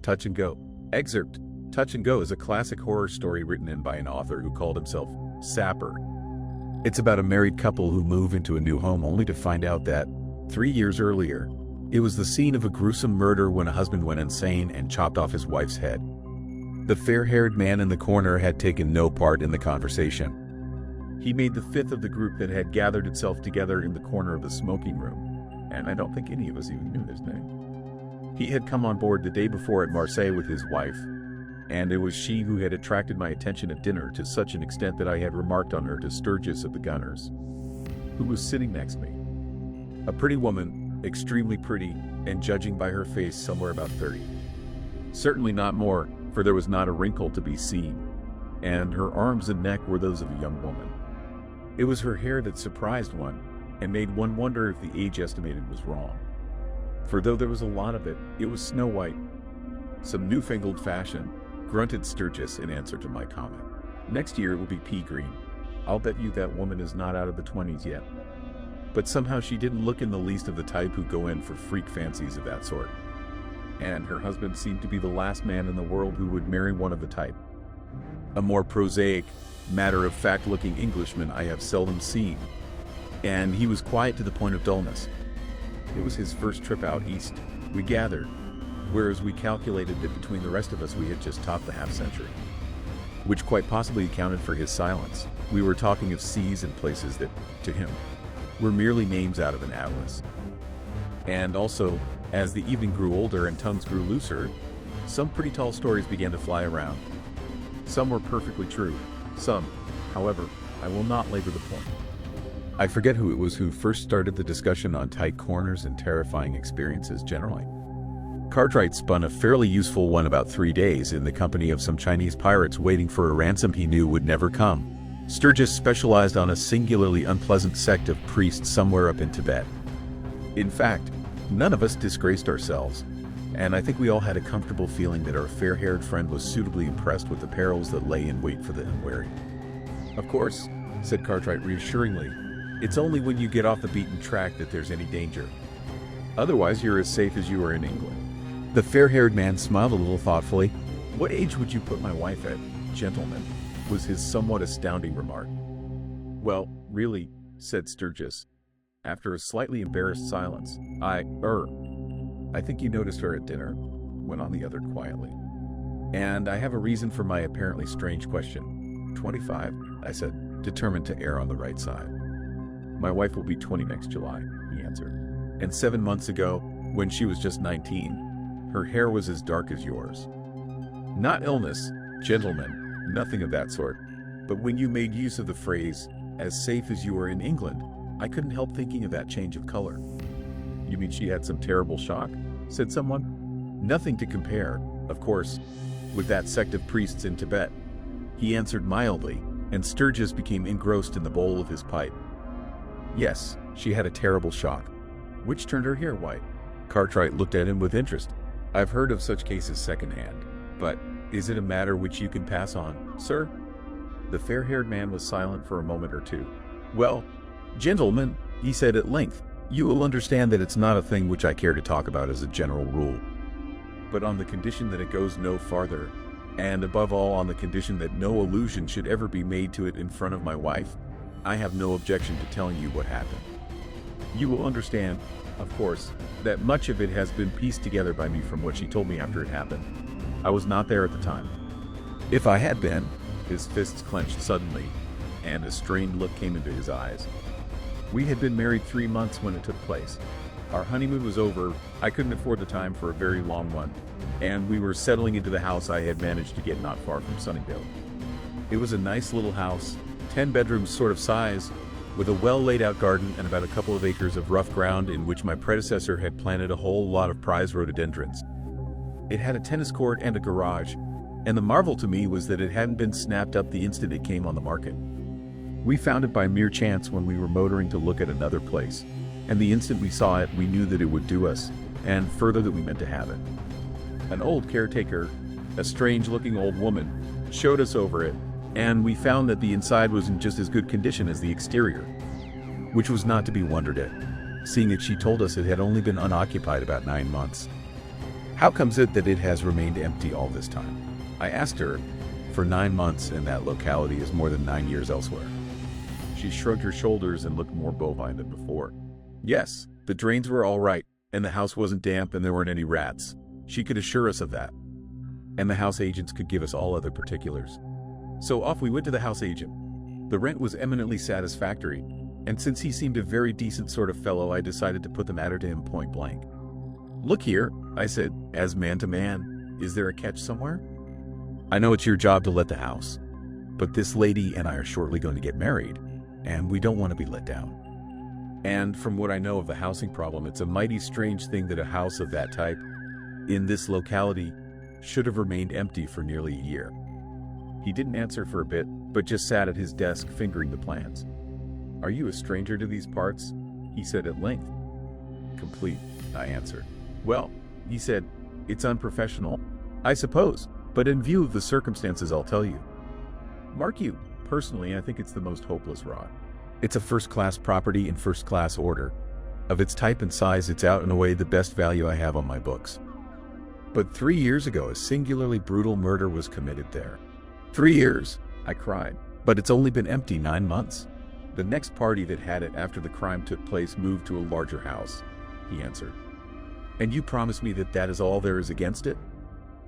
Touch and Go. Excerpt. Touch and Go is a classic horror story written by an author who called himself Sapper. It's about a married couple who move into a new home only to find out that, 3 years earlier, it was the scene of a gruesome murder when a husband went insane and chopped off his wife's head. The fair-haired man in the corner had taken no part in the conversation. He made the fifth of the group that had gathered itself together in the corner of the smoking room, and I don't think any of us even knew his name. He had come on board the day before at Marseille with his wife, and it was she who had attracted my attention at dinner to such an extent that I had remarked on her to Sturgis of the Gunners, who was sitting next to me. A pretty woman, extremely pretty, and judging by her face somewhere about 30. Certainly not more, for there was not a wrinkle to be seen, and her arms and neck were those of a young woman. It was her hair that surprised one, and made one wonder if the age estimated was wrong. For though there was a lot of it, it was snow white. Some newfangled fashion, grunted Sturgis in answer to my comment. Next year it will be pea green. I'll bet you that woman is not out of the 20s yet. But somehow she didn't look in the least of the type who go in for freak fancies of that sort. And her husband seemed to be the last man in the world who would marry one of the type. A more prosaic, matter-of-fact looking Englishman I have seldom seen. And he was quiet to the point of dullness. It was his first trip out east, we gathered, whereas we calculated that between the rest of us we had just topped the half-century. Which quite possibly accounted for his silence. We were talking of seas and places that, to him, were merely names out of an atlas. And also, as the evening grew older and tongues grew looser, some pretty tall stories began to fly around. Some were perfectly true. Some, however, I will not labor the point. I forget who it was who first started the discussion on tight corners and terrifying experiences generally. Cartwright spun a fairly useful one about 3 days in the company of some Chinese pirates waiting for a ransom he knew would never come. Sturgis specialized on a singularly unpleasant sect of priests somewhere up in Tibet. In fact, none of us disgraced ourselves, and I think we all had a comfortable feeling that our fair-haired friend was suitably impressed with the perils that lay in wait for the unwary. Of course, said Cartwright reassuringly, it's only when you get off the beaten track that there's any danger. Otherwise, you're as safe as you are in England. The fair-haired man smiled a little thoughtfully. What age would you put my wife at, gentlemen? Was his somewhat astounding remark. Well, really, said Sturgis, after a slightly embarrassed silence. I think you noticed her at dinner, went on the other quietly. And I have a reason for my apparently strange question. 25, I said, determined to err on the right side. My wife will be 20 next July, he answered. And 7 months ago, when she was just 19, her hair was as dark as yours. Not illness, gentlemen, nothing of that sort. But when you made use of the phrase, as safe as you were in England, I couldn't help thinking of that change of color. You mean she had some terrible shock? Said someone. Nothing to compare, of course, with that sect of priests in Tibet. He answered mildly, and Sturgis became engrossed in the bowl of his pipe. Yes, she had a terrible shock, which turned her hair white. Cartwright looked at him with interest. I've heard of such cases secondhand, but is it a matter which you can pass on, sir? The fair-haired man was silent for a moment or two. Well, gentlemen, he said at length, you will understand that it's not a thing which I care to talk about as a general rule. But on the condition that it goes no farther, and above all on the condition that no allusion should ever be made to it in front of my wife, I have no objection to telling you what happened. You will understand, of course, that much of it has been pieced together by me from what she told me after it happened. I was not there at the time. If I had been, his fists clenched suddenly, and a strained look came into his eyes. We had been married 3 months when it took place. Our honeymoon was over, I couldn't afford the time for a very long one, and we were settling into the house I had managed to get not far from Sunnyvale. It was a nice little house, 10 bedrooms sort of size, with a well-laid-out garden and about a couple of acres of rough ground in which my predecessor had planted a whole lot of prize rhododendrons. It had a tennis court and a garage, and the marvel to me was that it hadn't been snapped up the instant it came on the market. We found it by mere chance when we were motoring to look at another place, and the instant we saw it, we knew that it would do us, and further that we meant to have it. An old caretaker, a strange-looking old woman, showed us over it, and we found that the inside was in just as good condition as the exterior, which was not to be wondered at, seeing that she told us it had only been unoccupied about 9 months. How comes it that it has remained empty all this time? I asked her. For 9 months, and that locality is more than 9 years elsewhere. She shrugged her shoulders and looked more bovine than before. Yes, the drains were all right, and the house wasn't damp and there weren't any rats. She could assure us of that. And the house agents could give us all other particulars. So off we went to the house agent. The rent was eminently satisfactory, and since he seemed a very decent sort of fellow, I decided to put the matter to him point blank. Look here, I said, as man to man, is there a catch somewhere? I know it's your job to let the house, but this lady and I are shortly going to get married, and we don't want to be let down. And from what I know of the housing problem, it's a mighty strange thing that a house of that type, in this locality, should have remained empty for nearly a year. He didn't answer for a bit, but just sat at his desk fingering the plans. Are you a stranger to these parts? He said at length. Complete, I answered. Well, he said, it's unprofessional, I suppose. But in view of the circumstances, I'll tell you. Mark you, personally, I think it's the most hopeless rot. It's a first-class property in first-class order. Of its type and size, it's out and away the best value I have on my books. But 3 years ago, a singularly brutal murder was committed there. 3 years, I cried. But it's only been empty 9 months. The next party that had it after the crime took place moved to a larger house, he answered. And you promise me that that is all there is against it?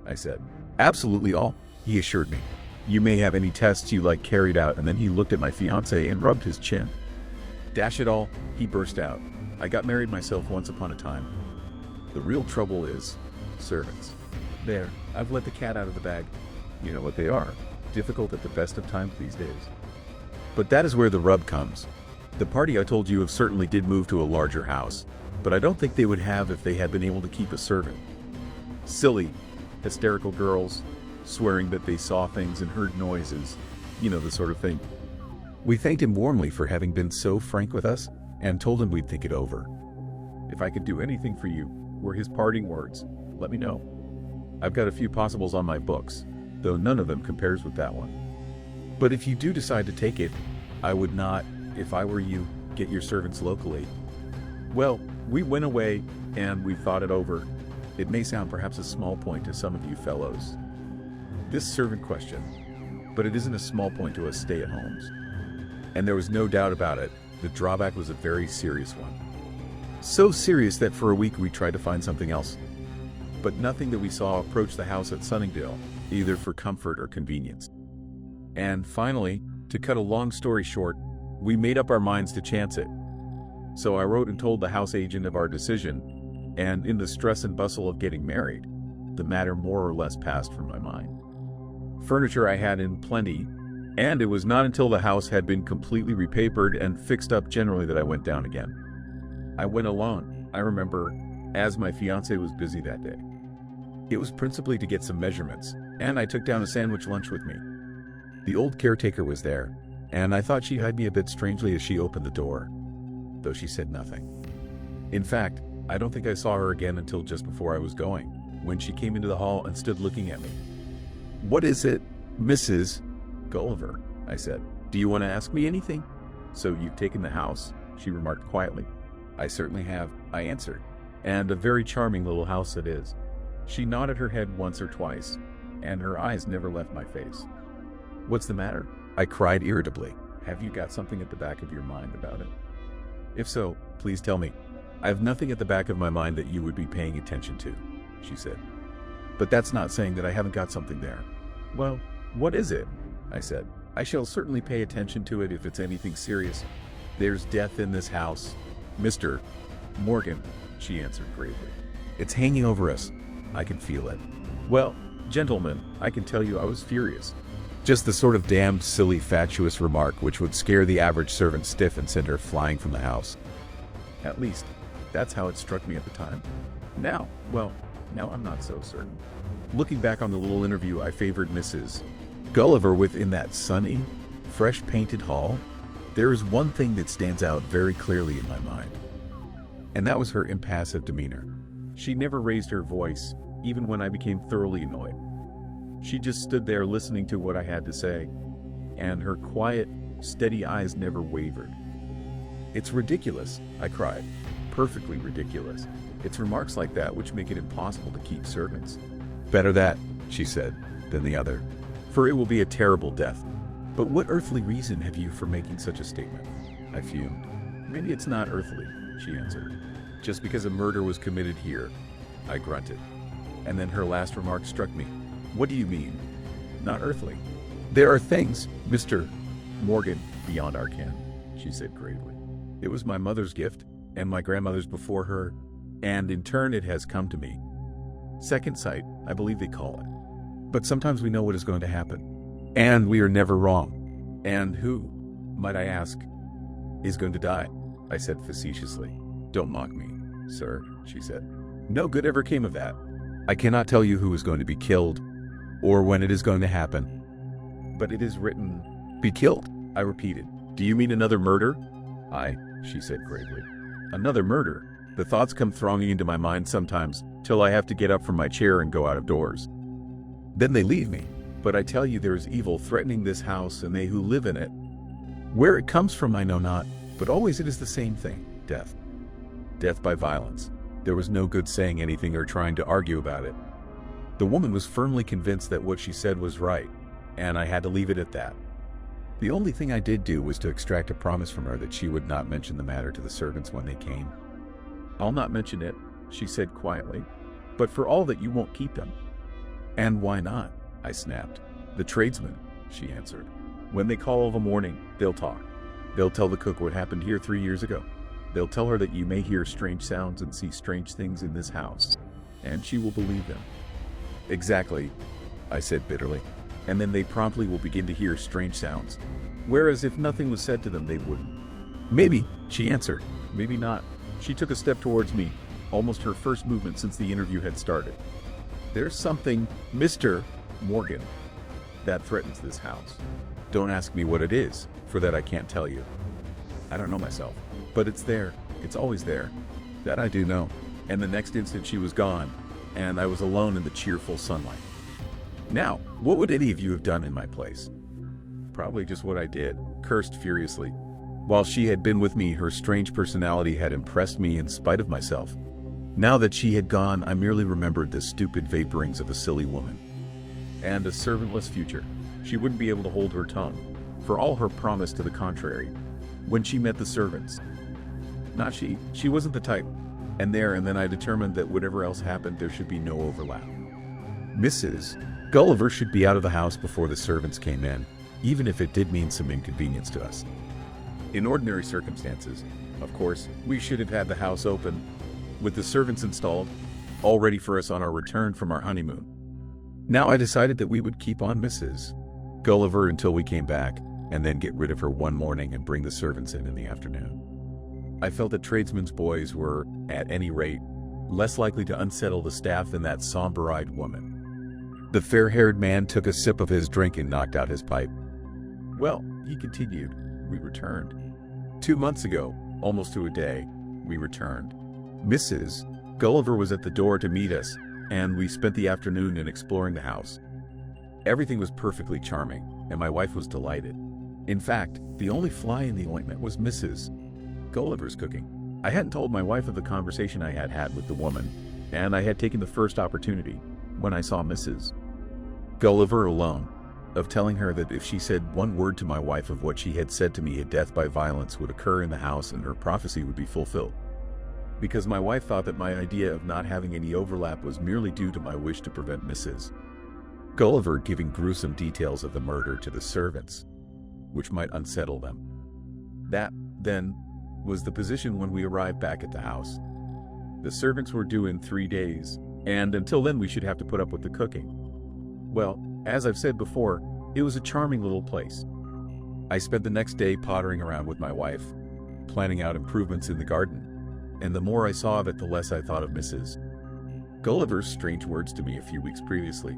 I said. Absolutely all, he assured me. You may have any tests you like carried out. And then he looked at my fiancée and rubbed his chin. Dash it all, he burst out. I got married myself once upon a time. The real trouble is servants. There, I've let the cat out of the bag. You know what they are. Difficult at the best of times these days. But that is where the rub comes. The party I told you of certainly did move to a larger house, but I don't think they would have if they had been able to keep a servant. Silly, hysterical girls, swearing that they saw things and heard noises, you know, the sort of thing. We thanked him warmly for having been so frank with us, and told him we'd think it over. If I could do anything for you, were his parting words, let me know. I've got a few possibles on my books, though none of them compares with that one. But if you do decide to take it, I would not, if I were you, get your servants locally. Well, we went away, and we thought it over. It may sound perhaps a small point to some of you fellows, this servant question, but it isn't a small point to us stay-at-homes. And there was no doubt about it, the drawback was a very serious one. So serious that for a week we tried to find something else. But nothing that we saw approached the house at Sunningdale, either for comfort or convenience. And finally, to cut a long story short, we made up our minds to chance it. So I wrote and told the house agent of our decision, and in the stress and bustle of getting married, the matter more or less passed from my mind. Furniture I had in plenty, and it was not until the house had been completely repapered and fixed up generally that I went down again. I went alone, I remember, as my fiancée was busy that day. It was principally to get some measurements, and I took down a sandwich lunch with me. The old caretaker was there, and I thought she eyed me a bit strangely as she opened the door, though she said nothing. In fact, I don't think I saw her again until just before I was going, when she came into the hall and stood looking at me. What is it, Mrs. Gulliver? I said. Do you want to ask me anything? So you've taken the house, she remarked quietly. I certainly have, I answered, and a very charming little house it is. She nodded her head once or twice, and her eyes never left my face. What's the matter? I cried irritably. Have you got something at the back of your mind about it? If so, please tell me. I have nothing at the back of my mind that you would be paying attention to, she said. But that's not saying that I haven't got something there. Well, what is it? I said. I shall certainly pay attention to it if it's anything serious. There's death in this house. Mr. Morgan, she answered gravely. It's hanging over us. I can feel it. Well, gentlemen, I can tell you I was furious. Just the sort of damned, silly, fatuous remark which would scare the average servant stiff and send her flying from the house. At least, that's how it struck me at the time. Now I'm not so certain. Looking back on the little interview, I favored Mrs. Gulliver within that sunny, fresh-painted hall. There is one thing that stands out very clearly in my mind, and that was her impassive demeanor. She never raised her voice, even when I became thoroughly annoyed. She just stood there listening to what I had to say, and her quiet, steady eyes never wavered. It's ridiculous, I cried. Perfectly ridiculous. It's remarks like that which make it impossible to keep servants. Better that, she said, than the other, for it will be a terrible death. But what earthly reason have you for making such a statement? I fumed. Maybe it's not earthly, she answered. Just because a murder was committed here, I grunted. And then her last remark struck me. What do you mean? Not earthly. There are things, Mr. Morgan, beyond our ken, she said gravely. It was my mother's gift, and my grandmother's before her, and in turn it has come to me. Second sight, I believe they call it. But sometimes we know what is going to happen. And we are never wrong. And who, might I ask, is going to die? I said facetiously. Don't mock me, sir, she said. No good ever came of that. I cannot tell you who is going to be killed, or when it is going to happen. But it is written, be killed, I repeated. Do you mean another murder? Aye, she said gravely. Another murder. The thoughts come thronging into my mind sometimes, till I have to get up from my chair and go out of doors. Then they leave me. But I tell you there is evil threatening this house and they who live in it. Where it comes from I know not, but always it is the same thing, death. Death by violence. There was no good saying anything or trying to argue about it. The woman was firmly convinced that what she said was right, and I had to leave it at that. The only thing I did do was to extract a promise from her that she would not mention the matter to the servants when they came. I'll not mention it, she said quietly, but for all that you won't keep them. And why not? I snapped. The tradesmen, she answered. When they call of a morning, they'll talk. They'll tell the cook what happened here 3 years ago. They'll tell her that you may hear strange sounds and see strange things in this house, and she will believe them. Exactly, I said bitterly. And then they promptly will begin to hear strange sounds, whereas if nothing was said to them, they wouldn't. Maybe, she answered. Maybe not. She took a step towards me, almost her first movement since the interview had started. There's something, Mr. Morgan, that threatens this house. Don't ask me what it is, for that I can't tell you. I don't know myself, but it's there. It's always there. That I do know. And the next instant she was gone, and I was alone in the cheerful sunlight. Now, what would any of you have done in my place? Probably just what I did, cursed furiously. While she had been with me, her strange personality had impressed me in spite of myself. Now that she had gone, I merely remembered the stupid vaporings of a silly woman. And a servantless future. She wouldn't be able to hold her tongue, for all her promise to the contrary, when she met the servants. Not she. She wasn't the type. And then I determined that whatever else happened, there should be no overlap. Mrs. Gulliver should be out of the house before the servants came in, even if it did mean some inconvenience to us. In ordinary circumstances, of course, we should have had the house open, with the servants installed, all ready for us on our return from our honeymoon. Now I decided that we would keep on Mrs. Gulliver until we came back, and then get rid of her one morning and bring the servants in the afternoon. I felt that tradesmen's boys were, at any rate, less likely to unsettle the staff than that somber-eyed woman. The fair-haired man took a sip of his drink and knocked out his pipe. Well, he continued, we returned. 2 months ago, almost to a day, we returned. Mrs. Gulliver was at the door to meet us, and we spent the afternoon in exploring the house. Everything was perfectly charming, and my wife was delighted. In fact, the only fly in the ointment was Mrs. Gulliver's cooking. I hadn't told my wife of the conversation I had had with the woman, and I had taken the first opportunity, when I saw Mrs. Gulliver alone, of telling her that if she said one word to my wife of what she had said to me, a death by violence would occur in the house and her prophecy would be fulfilled. Because my wife thought that my idea of not having any overlap was merely due to my wish to prevent Mrs. Gulliver giving gruesome details of the murder to the servants, which might unsettle them. That, then, was the position when we arrived back at the house. The servants were due in 3 days, and until then we should have to put up with the cooking. Well, as I've said before, it was a charming little place. I spent the next day pottering around with my wife, planning out improvements in the garden, and the more I saw of it, the less I thought of Mrs. Gulliver's strange words to me a few weeks previously.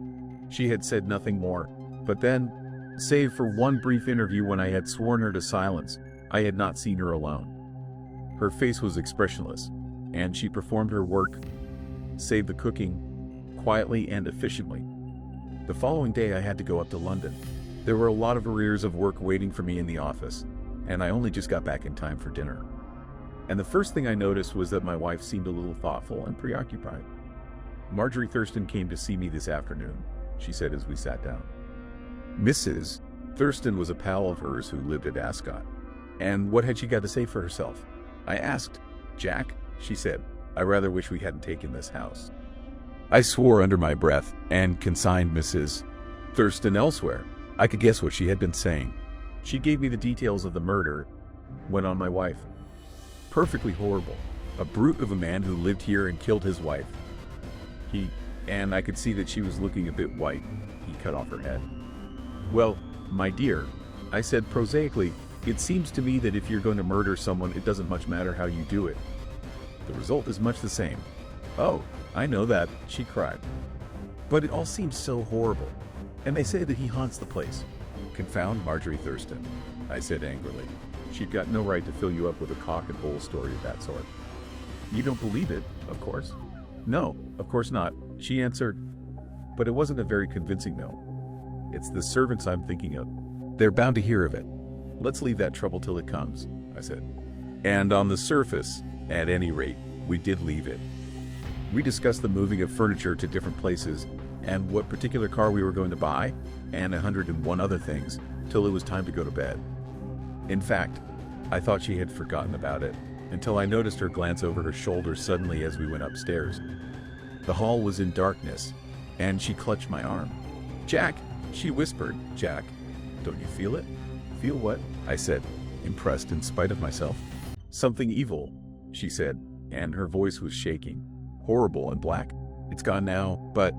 She had said nothing more, but then, save for one brief interview when I had sworn her to silence, I had not seen her alone. Her face was expressionless, and she performed her work, save the cooking, quietly and efficiently. The following day I had to go up to London. There were a lot of arrears of work waiting for me in the office, and I only just got back in time for dinner. And the first thing I noticed was that my wife seemed a little thoughtful and preoccupied. "Marjorie Thurston came to see me this afternoon," she said as we sat down. Mrs. Thurston was a pal of hers who lived at Ascot. And what had she got to say for herself? I asked. "Jack," she said, "I rather wish we hadn't taken this house." I swore under my breath and consigned Mrs. Thurston elsewhere. I could guess what she had been saying. She gave me the details of the murder, went on my wife. "Perfectly horrible. A brute of a man who lived here and killed his wife. And I could see that she was looking a bit white. He cut off her head." "Well, my dear," I said prosaically, "it seems to me that if you're going to murder someone, it doesn't much matter how you do it. The result is much the same." "Oh, I know that," she cried. "But it all seems so horrible. And they say that he haunts the place." "Confound Marjorie Thurston," I said angrily. "She'd got no right to fill you up with a cock and bull story of that sort." "You don't believe it, of course?" "No, of course not," she answered. But it wasn't a very convincing no. "It's the servants I'm thinking of. They're bound to hear of it. Let's leave that trouble till it comes," I said. And on the surface, at any rate, we did leave it. We discussed the moving of furniture to different places and what particular car we were going to buy and 101 other things till it was time to go to bed. In fact, I thought she had forgotten about it until I noticed her glance over her shoulder suddenly as we went upstairs. The hall was in darkness, and she clutched my arm. "Jack," she whispered. "Jack, don't you feel it?" "Feel what?" I said, impressed in spite of myself. "Something evil," she said, and her voice was shaking. "Horrible and black. It's gone now, but..."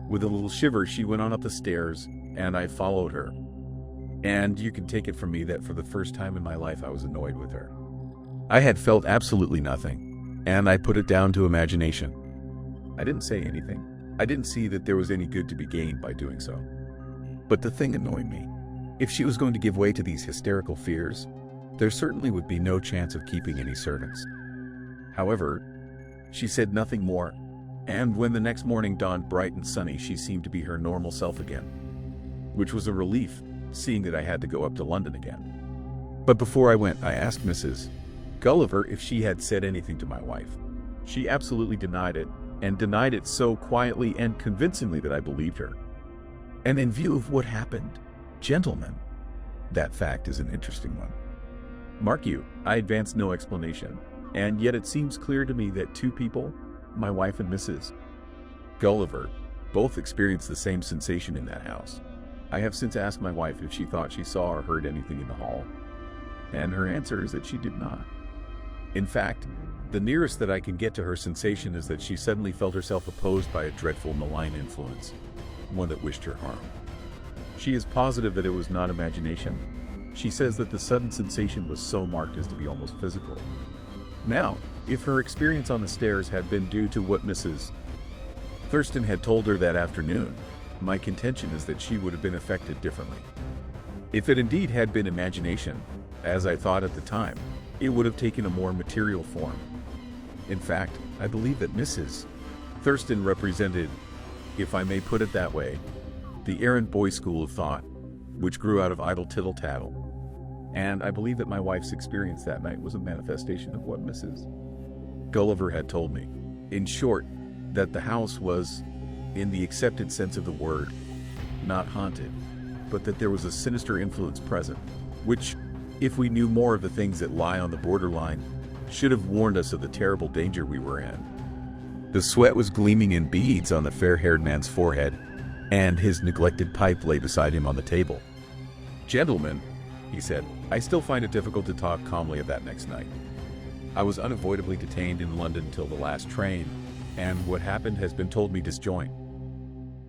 With a little shiver, she went on up the stairs, and I followed her. And you can take it from me that for the first time in my life I was annoyed with her. I had felt absolutely nothing, and I put it down to imagination. I didn't say anything. I didn't see that there was any good to be gained by doing so. But the thing annoyed me. If she was going to give way to these hysterical fears, there certainly would be no chance of keeping any servants. However, she said nothing more, and when the next morning dawned bright and sunny, she seemed to be her normal self again, which was a relief, seeing that I had to go up to London again. But before I went, I asked Mrs. Gulliver if she had said anything to my wife. She absolutely denied it, and denied it so quietly and convincingly that I believed her. And in view of what happened, gentlemen, that fact is an interesting one. Mark you, I advanced no explanation, and yet it seems clear to me that two people, my wife and Mrs. Gulliver, both experienced the same sensation in that house. I have since asked my wife if she thought she saw or heard anything in the hall, and her answer is that she did not. In fact, the nearest that I can get to her sensation is that she suddenly felt herself opposed by a dreadful malign influence, one that wished her harm. She is positive that it was not imagination. She says that the sudden sensation was so marked as to be almost physical. Now, if her experience on the stairs had been due to what Mrs. Thurston had told her that afternoon, my contention is that she would have been affected differently. If it indeed had been imagination, as I thought at the time, it would have taken a more material form. In fact, I believe that Mrs. Thurston represented, if I may put it that way, the errant boy school of thought, which grew out of idle tittle-tattle. And I believe that my wife's experience that night was a manifestation of what Mrs. Gulliver had told me. In short, that the house was, in the accepted sense of the word, not haunted, but that there was a sinister influence present, which, if we knew more of the things that lie on the borderline, should have warned us of the terrible danger we were in. The sweat was gleaming in beads on the fair-haired man's forehead, and his neglected pipe lay beside him on the table. "Gentlemen," he said, "I still find it difficult to talk calmly of that next night. I was unavoidably detained in London till the last train, and what happened has been told me disjoint.